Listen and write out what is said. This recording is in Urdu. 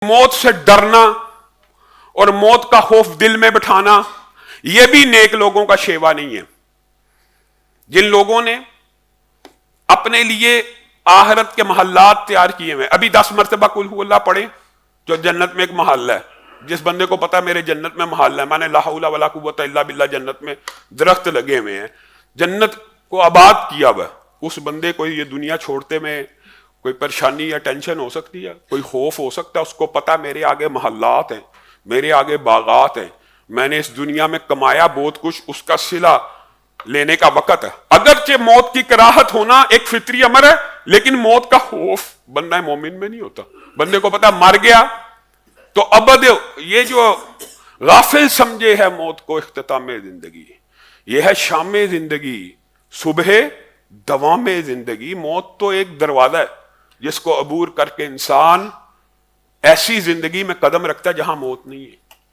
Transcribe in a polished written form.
موت سے ڈرنا اور موت کا خوف دل میں بٹھانا یہ بھی نیک لوگوں کا شیوا نہیں ہے. جن لوگوں نے اپنے لیے آخرت کے محلات تیار کیے ہوئے, ابھی 10 مرتبہ قل ہو اللہ پڑھیں جو جنت میں ایک محلہ ہے. جس بندے کو پتا میرے جنت میں محلہ ہے, مانے لا حول ولا قوت الا باللہ, جنت میں درخت لگے ہوئے ہیں, جنت کو آباد کیا ہوا, اس بندے کو یہ دنیا چھوڑتے میں کوئی پریشانی یا ٹینشن ہو سکتی ہے, کوئی خوف ہو سکتا ہے؟ اس کو پتا میرے آگے محلات ہیں, میرے آگے باغات ہیں, میں نے اس دنیا میں کمایا بہت کچھ, اس کا صلہ لینے کا وقت ہے. اگرچہ موت کی کراہت ہونا ایک فطری امر ہے, لیکن موت کا خوف بندہ مومن میں نہیں ہوتا. بندے کو پتا مر گیا تو ابد, یہ جو غافل سمجھے ہے موت کو اختتام زندگی, یہ ہے شام زندگی, صبح دوام زندگی. موت تو ایک دروازہ ہے جس کو عبور کر کے انسان ایسی زندگی میں قدم رکھتا ہے جہاں موت نہیں ہے.